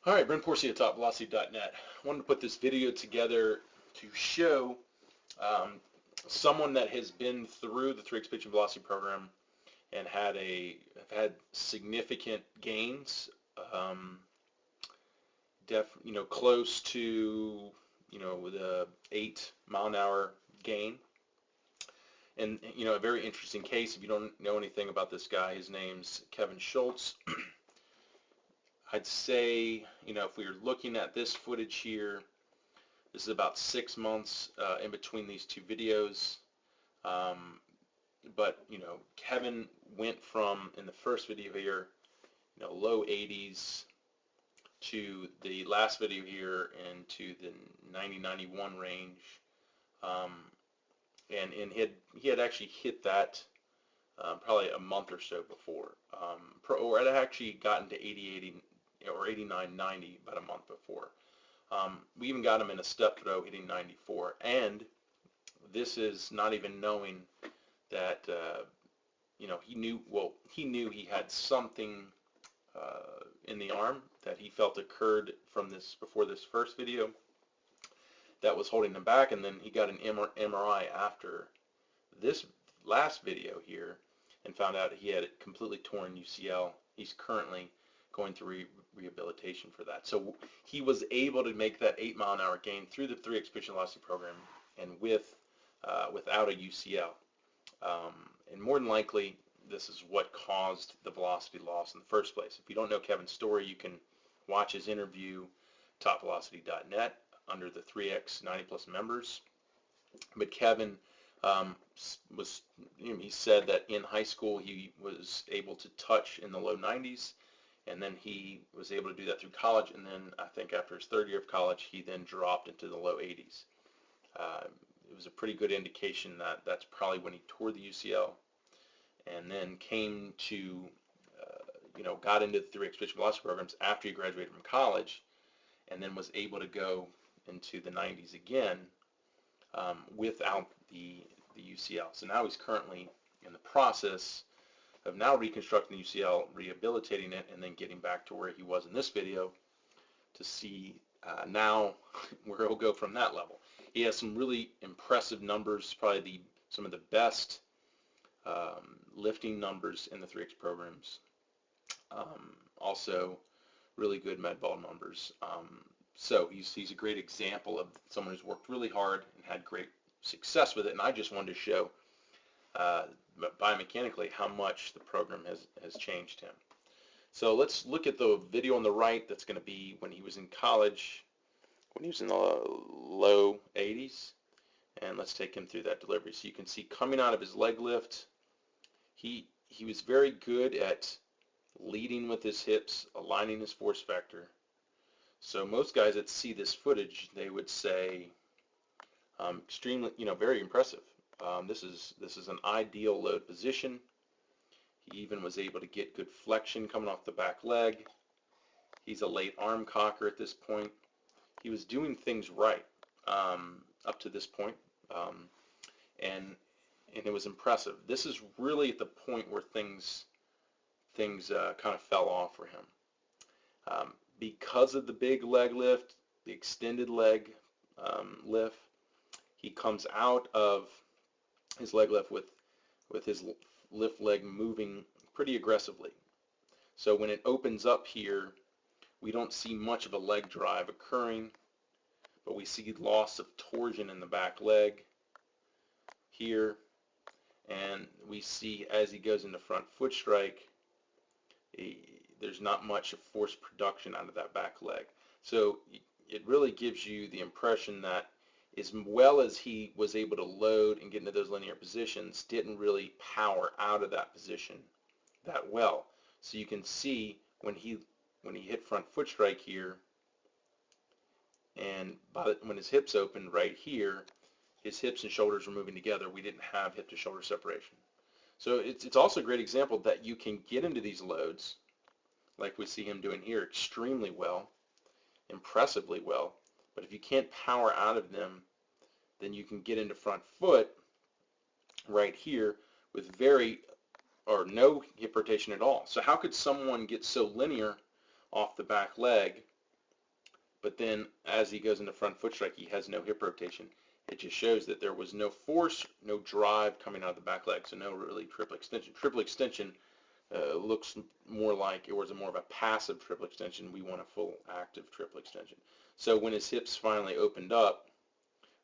All right, Brent Porcy at TopVelocity.net. I wanted to put this video together to show um, someone that has been through the 3x pitch and velocity program and have had significant gains, um, close to the 8 mile an hour gain. And a very interesting case. If you don't know anything about this guy, his name's Kevin Schultz. I'd say, if we were looking at this footage here, this is about 6 months in between these two videos. But Kevin went from, in the first video here, low 80s to the last video here into the 90-91 range. And he had actually hit that probably a month or so before. Or had actually gotten to 80 or 89-90 about a month before. We even got him in a step throw hitting 94. And this is not even knowing that he knew he had something in the arm that he felt occurred from before this first video that was holding him back, and then he got an MRI after this last video here and found out he had a completely torn UCL. He's currently going through rehabilitation for that. So he was able to make that 8 mile an hour gain through the 3x pitch and velocity program and without a UCL. And more than likely, this is what caused the velocity loss in the first place. If you don't know Kevin's story, you can watch his interview, TopVelocity.net, under the 3x 90 plus members. But Kevin he said that in high school he was able to touch in the low 90s, and then he was able to do that through college, and then I think after his third year of college he then dropped into the low 80s. It was a pretty good indication that that's probably when he tore the UCL, and then came to got into the 3x pitch and velocity programs after he graduated from college, and then was able to go into the 90s again without the UCL. So now he's currently in the process of now reconstructing the UCL, rehabilitating it, and then getting back to where he was in this video to see now where he'll go from that level. He has some really impressive numbers, probably some of the best lifting numbers in the 3x programs. Also really good med ball numbers. So he's a great example of someone who's worked really hard and had great success with it. And I just wanted to show biomechanically how much the program has changed him. So let's look at the video on the right. That's going to be when he was in college, when he was in the low 80s. And let's take him through that delivery. So you can see coming out of his leg lift, he was very good at leading with his hips, aligning his force vector. So most guys that see this footage, they would say extremely, very impressive. This is an ideal load position. He even was able to get good flexion coming off the back leg. He's a late arm cocker at this point. He was doing things right up to this point, and it was impressive. This is really at the point where things kind of fell off for him. Because of the big leg lift, the extended leg lift, he comes out of his leg lift with his lift leg moving pretty aggressively. So when it opens up here, we don't see much of a leg drive occurring, but we see loss of torsion in the back leg here, and we see as he goes into front foot strike, there's not much of force production out of that back leg. So it really gives you the impression that as well as he was able to load and get into those linear positions, didn't really power out of that position that well. So you can see when he hit front foot strike here, and when his hips opened right here, his hips and shoulders were moving together. We didn't have hip to shoulder separation. So it's also a great example that you can get into these loads, like we see him doing here, extremely well, impressively well. But if you can't power out of them, then you can get into front foot right here with very or no hip rotation at all. So how could someone get so linear off the back leg but then as he goes into front foot strike, he has no hip rotation. It just shows that there was no force, no drive coming out of the back leg, so no really triple extension. Triple extension looks more like it was more of a passive triple extension. We want a full active triple extension. So when his hips finally opened up,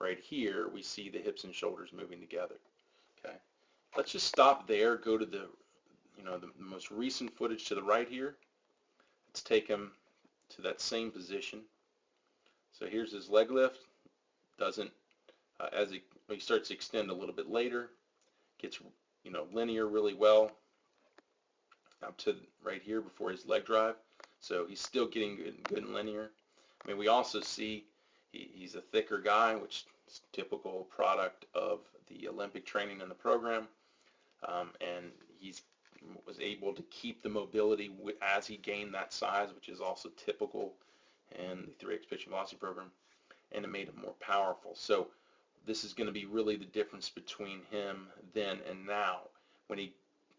right here, we see the hips and shoulders moving together. Okay, let's just stop there. Go to the the most recent footage to the right here. Let's take him to that same position. So here's his leg lift. Doesn't as he starts to extend a little bit later, gets linear really well up to right here before his leg drive. So he's still getting good and linear. I mean, we also see he's a thicker guy, which is typical product of the Olympic training in the program, and he's was able to keep the mobility as he gained that size, which is also typical in the 3x pitching velocity program, and it made him more powerful. So this is going to be really the difference between him then and now.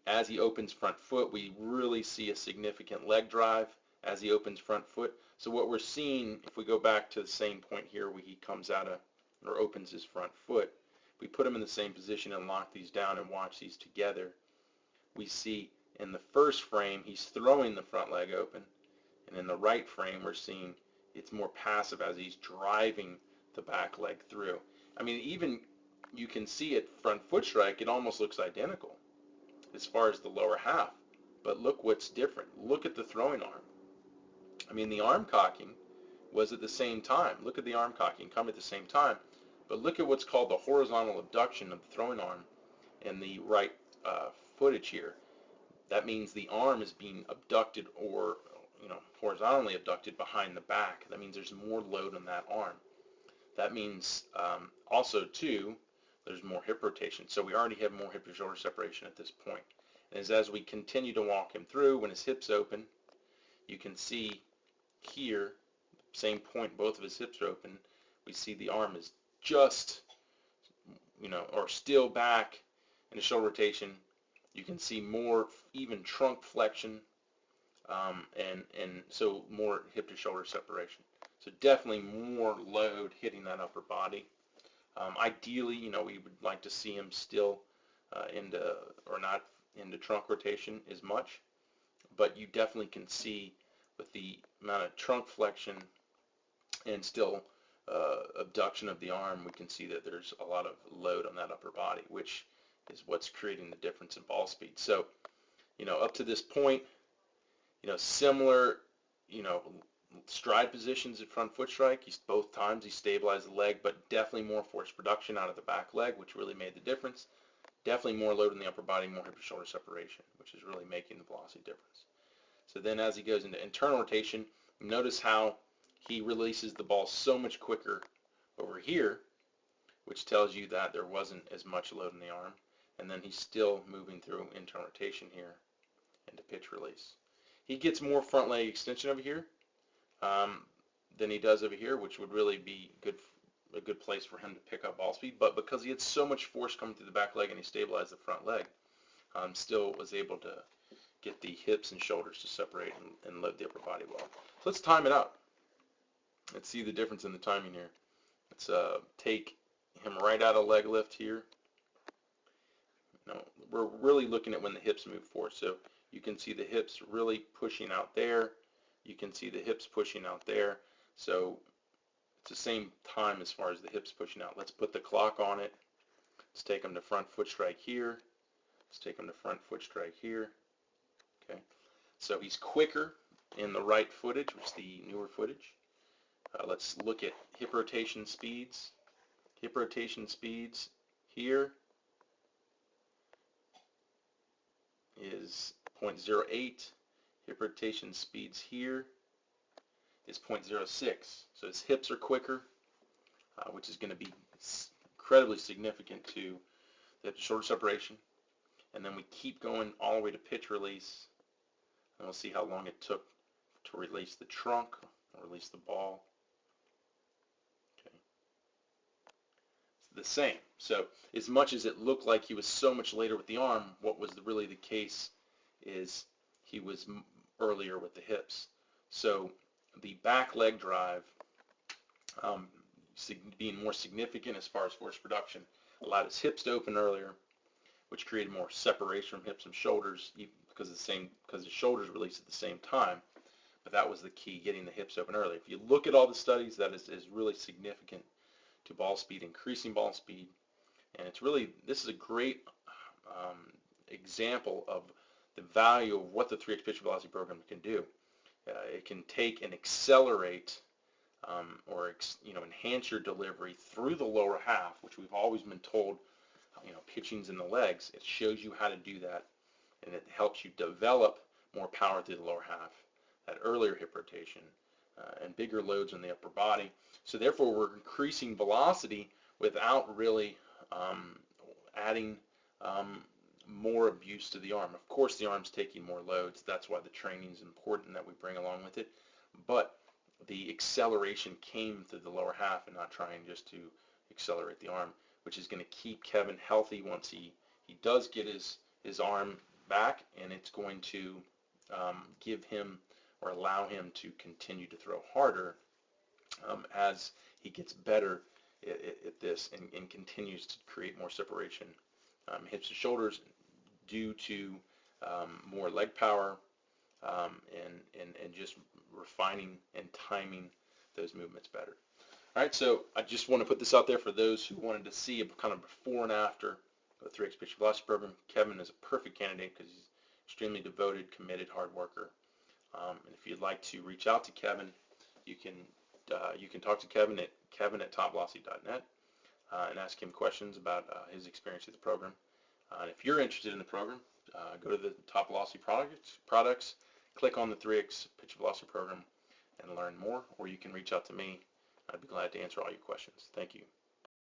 As he opens front foot, we really see a significant leg drive as he opens front foot. So what we're seeing, if we go back to the same point here where he comes out of or opens his front foot, we put him in the same position and lock these down and watch these together. We see in the first frame he's throwing the front leg open, and in the right frame we're seeing it's more passive as he's driving the back leg through. I mean, even you can see at front foot strike, it almost looks identical as far as the lower half. But look what's different. Look at the throwing arm. I mean, the arm cocking was at the same time. Look at the arm cocking come at the same time. But look at what's called the horizontal abduction of the throwing arm in the right footage here. That means the arm is being abducted or horizontally abducted behind the back. That means there's more load on that arm. That means also too there's more hip rotation. So we already have more hip to shoulder separation at this point. And as we continue to walk him through, when his hips open, you can see here, same point, both of his hips are open. We see the arm is just, or still back in the shoulder rotation. You can see more even trunk flexion, and so more hip to shoulder separation. So definitely more load hitting that upper body. Ideally, we would like to see him still not into trunk rotation as much, but you definitely can see with the amount of trunk flexion and still abduction of the arm, we can see that there's a lot of load on that upper body, which is what's creating the difference in ball speed. So, up to this point, similar, stride positions at front foot strike. Both times he stabilized the leg, but definitely more force production out of the back leg, which really made the difference. Definitely more load in the upper body, more hip to shoulder separation, which is really making the velocity difference. So then as he goes into internal rotation, notice how he releases the ball so much quicker over here, which tells you that there wasn't as much load in the arm. And then he's still moving through internal rotation here into pitch release. He gets more front leg extension over here than he does over here, which would really be a good place for him to pick up ball speed. But because he had so much force coming through the back leg and he stabilized the front leg, still was able to get the hips and shoulders to separate and load the upper body well. So let's time it out. Let's see the difference in the timing here. Let's take him right out of leg lift here. We're really looking at when the hips move forward. So you can see the hips really pushing out there. You can see the hips pushing out there. So it's the same time as far as the hips pushing out. Let's put the clock on it. Let's take him to front foot strike here. Let's take him to front foot strike here. Okay. So he's quicker in the right footage, which is the newer footage. Let's look at hip rotation speeds. Hip rotation speeds here is 0.08. Hip rotation speeds here is 0.06. So his hips are quicker, which is going to be incredibly significant to the hip to shoulder separation. And then we keep going all the way to pitch release, and we'll see how long it took to release the trunk or release the ball. Okay. It's the same. So as much as it looked like he was so much later with the arm, what was really the case is he was earlier with the hips. So the back leg drive um, being more significant as far as force production, allowed his hips to open earlier, which created more separation from hips and shoulders because the shoulders released at the same time. But that was the key, getting the hips open early. If you look at all the studies, that is really significant to ball speed, increasing ball speed. And this is a great example of the value of what the 3x pitch velocity program can do. It can take and accelerate or enhance your delivery through the lower half, which we've always been told, pitching's in the legs. It shows you how to do that, and it helps you develop more power through the lower half, that earlier hip rotation, and bigger loads on the upper body. So therefore, we're increasing velocity without really adding more abuse to the arm. Of course, the arm's taking more loads. That's why the training is important that we bring along with it. But the acceleration came through the lower half and not trying just to accelerate the arm, which is going to keep Kevin healthy once he does get his arm back, and it's going to give him or allow him to continue to throw harder as he gets better at this and continues to create more separation, hips and shoulders, due to more leg power and just refining and timing those movements better. All right, so I just want to put this out there for those who wanted to see a kind of before and after the 3x pitch velocity program. Kevin is a perfect candidate because he's extremely devoted, committed, hard worker. And if you'd like to reach out to Kevin, you can talk to Kevin at TopVelocity.net and ask him questions about his experience with the program. And if you're interested in the program, go to the TopVelocity products, click on the 3x pitch velocity program, and learn more. Or you can reach out to me. I'd be glad to answer all your questions. Thank you.